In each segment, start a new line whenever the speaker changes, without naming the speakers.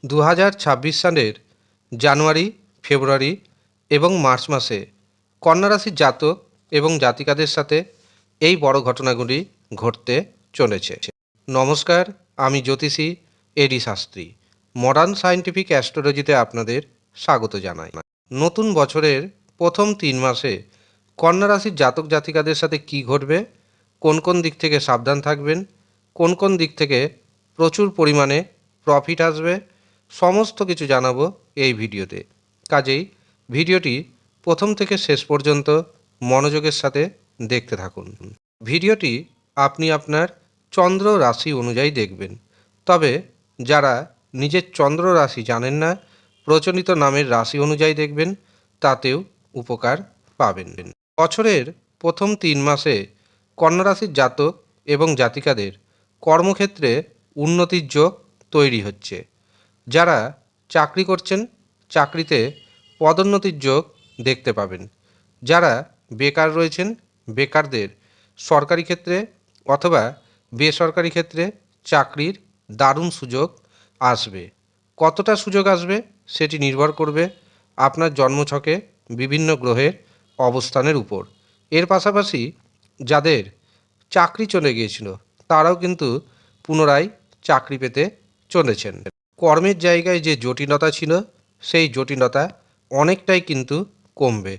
2026 সালের জানুয়ারি, ফেব্রুয়ারি এবং মার্চ মাসে কন্যা রাশির জাতক এবং জাতিকাদের সাথে এই বড় ঘটনাগুলি ঘটতে চলেছে। নমস্কার, আমি জ্যোতিষী এডি শাস্ত্রী। মডার্ন সায়েন্টিফিক অ্যাস্ট্রোলজিতে আপনাদের স্বাগত জানাই। নতুন বছরের প্রথম 3 মাসে কন্যা রাশির জাতক জাতিকাদের সাথে কি ঘটবে, কোন কোন দিক থেকে সাবধান থাকবেন, কোন কোন দিক থেকে প্রচুর পরিমাণে প্রফিট আসবে, সমস্ত কিছু জানাবো এই ভিডিওতে। কাজেই ভিডিওটি প্রথম থেকে শেষ পর্যন্ত মনোযোগের সাথে দেখতে থাকুন। ভিডিওটি আপনি আপনার চন্দ্র রাশি অনুযায়ী দেখবেন। তবে যারা নিজের চন্দ্র রাশি জানেন না, প্রচলিত নামের রাশি অনুযায়ী দেখবেন, তাতেও উপকার পাবেন। বছরের প্রথম 3 মাসে কন্যা রাশির জাতক এবং জাতিকাদের কর্মক্ষেত্রে উন্নতির যোগ তৈরি হচ্ছে। যারা চাকরি করছেন, চাকরিতে পদোন্নতির যোগ দেখতে পাবেন। যারা বেকার রয়েছেন, বেকারদের সরকারি ক্ষেত্রে অথবা বেসরকারি ক্ষেত্রে চাকরির দারুণ সুযোগ আসবে। কতটা সুযোগ আসবে সেটি নির্ভর করবে আপনার জন্মছকে বিভিন্ন গ্রহের অবস্থানের উপর। এর পাশাপাশি যাদের চাকরি চলে গিয়েছিল তারাও কিন্তু পুনরায় চাকরি পেতে চলেছেন। কর্মের জায়গায় যে জটিলতা ছিল সেই জটিলতা অনেকটাই কিন্তু কমবে।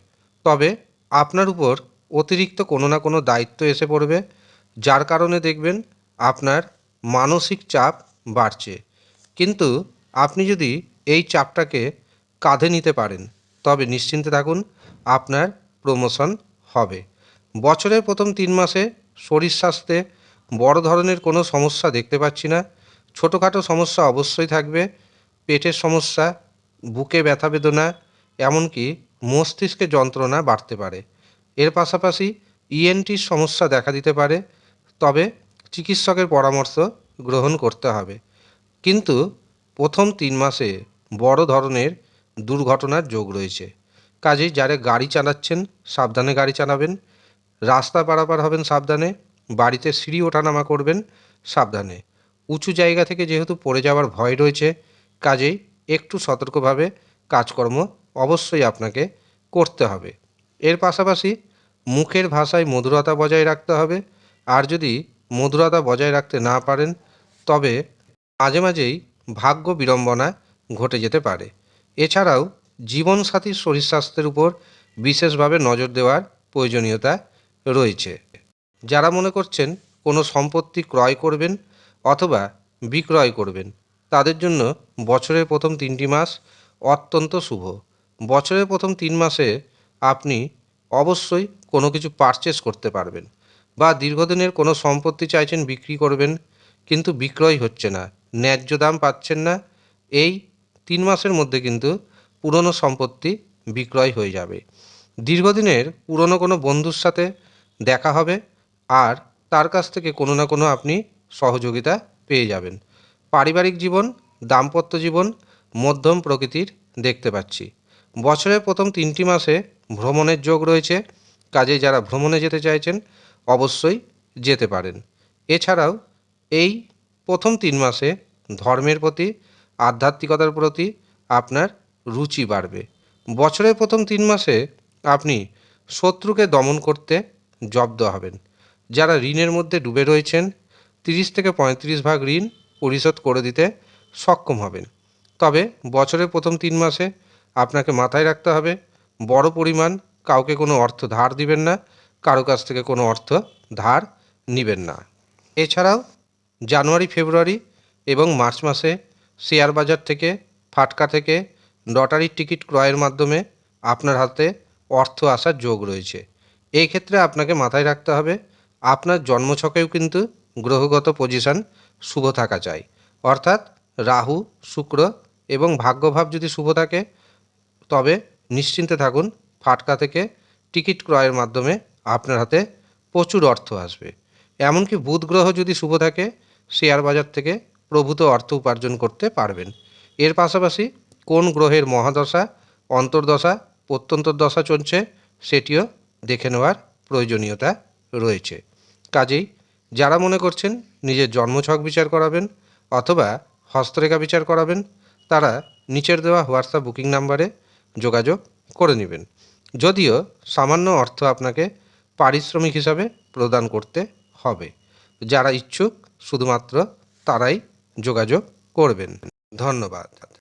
তবে আপনার উপর অতিরিক্ত কোনো না কোনো দায়িত্ব এসে পড়বে, যার কারণে দেখবেন আপনার মানসিক চাপ বাড়ছে। কিন্তু আপনি যদি এই চাপটাকে কাঁধে নিতে পারেন তবে নিশ্চিন্তে থাকুন, আপনার প্রমোশন হবে। বছরের প্রথম 3 মাসে শরীর স্বাস্থ্যে বড় ধরনের কোনো সমস্যা দেখতে পাচ্ছি না। ছোটোখাটো সমস্যা অবশ্যই থাকবে। পেটের সমস্যা, বুকে ব্যথা বেদনা, এমনকি মস্তিষ্কে যন্ত্রণা বাড়তে পারে। এর পাশাপাশি ইএনটির সমস্যা দেখা দিতে পারে, তবে চিকিৎসকের পরামর্শ গ্রহণ করতে হবে। কিন্তু প্রথম 3 মাসে বড় ধরনের দুর্ঘটনার যোগ রয়েছে। কাজেই যারা গাড়ি চালাচ্ছেন সাবধানে গাড়ি চালাবেন, রাস্তা পারাপার হবেন সাবধানে, বাড়িতে সিঁড়ি ওঠানামা করবেন সাবধানে। উঁচু জায়গা থেকে যেহেতু পড়ে যাওয়ার ভয় রয়েছে, কাজেই একটু সতর্কভাবে কাজকর্ম অবশ্যই আপনাকে করতে হবে। এর পাশাপাশি মুখের ভাষায় মধুরতা বজায় রাখতে হবে। আর যদি মধুরতা বজায় রাখতে না পারেন তবে মাঝে মাঝেই ভাগ্য বিড়ম্বনা ঘটে যেতে পারে। এছাড়াও জীবনসাথীর শরীর স্বাস্থ্যের উপর বিশেষভাবে নজর দেওয়ার প্রয়োজনীয়তা রয়েছে। যারা মনে করছেন কোনো সম্পত্তি ক্রয় করবেন অথবা বিক্রয় করবেন, তাদের জন্য বছরের প্রথম 3টি মাস অত্যন্ত শুভ। বছরের প্রথম 3 মাসে আপনি অবশ্যই কোনো কিছু পারচেস করতে পারবেন, বা দীর্ঘদিনের কোনো সম্পত্তি চাইছেন বিক্রি করবেন কিন্তু বিক্রয় হচ্ছে না, ন্যায্য দাম পাচ্ছেন না, এই 3 মাসের মধ্যে কিন্তু পুরনো সম্পত্তি বিক্রয় হয়ে যাবে। দীর্ঘদিনের পুরনো কোনো বন্ধুর সাথে দেখা হবে আর তার কাছ থেকে কোনো না কোনো আপনি সহযোগিতা পেয়ে যাবেন। পারিবারিক জীবন, দাম্পত্য জীবন মধ্যম প্রকৃতির দেখতে পাচ্ছি। বছরের প্রথম 3টি মাসে ভ্রমণের যোগ রয়েছে, কাজেই যারা ভ্রমণে যেতে চাইছেন অবশ্যই যেতে পারেন। এছাড়াও এই প্রথম 3 মাসে ধর্মের প্রতি, আধ্যাত্মিকতার প্রতি আপনার রুচি বাড়বে। বছরের প্রথম 3 মাসে আপনি শত্রুকে দমন করতে জব্দ হবেন। যারা ঋণের মধ্যে ডুবে রয়েছেন 30 থেকে 35 ভাগ ঋণ পরিশোধ করে দিতে সক্ষম হবেন। তবে বছরের প্রথম 3 মাসে আপনাকে মাথায় রাখতে হবে, বড় পরিমাণ কাউকে কোনো অর্থ ধার দিবেন না, কারো কাছ থেকে কোনো অর্থ ধার নেবেন না। এছাড়াও জানুয়ারি, ফেব্রুয়ারি এবং মার্চ মাসে শেয়ার বাজার থেকে, ফাটকা থেকে লটারির টিকিট ক্রয়ের মাধ্যমে আপনার হাতে অর্থ আসার যোগ রয়েছে। এই ক্ষেত্রে আপনাকে মাথায় রাখতে হবে আপনার জন্মছকেও কিন্তু গ্রহগত পজিশন শুভ থাকা চাই। অর্থাৎ রাহু, শুক্র এবং ভাগ্যভাব যদি শুভ থাকে তবে নিশ্চিন্তে থাকুন, ফাটকা থেকে টিকিট ক্রয়ের মাধ্যমে আপনার হাতে প্রচুর অর্থ আসবে। এমনকি বুধ গ্রহ যদি শুভ থাকে, শেয়ার বাজার থেকে প্রভূত অর্থ উপার্জন করতে পারবেন। এর পাশাপাশি কোন গ্রহের মহাদশা, অন্তর্দশা, প্রত্যন্তর দশা চলছে সেটিও দেখে নেওয়ার প্রয়োজনীয়তা রয়েছে। কাজেই যারা মনে করছেন নিজের জন্মছক বিচার করাবেন অথবা হস্তরেখা বিচার করাবেন, তারা নিচের দেওয়া হোয়াটসঅ্যাপ বুকিং নাম্বারে যোগাযোগ করে নেবেন। যদিও সামান্য অর্থ আপনাকে পারিশ্রমিক হিসাবে প্রদান করতে হবে। যারা ইচ্ছুক শুধুমাত্র তারাই যোগাযোগ করবেন। ধন্যবাদ।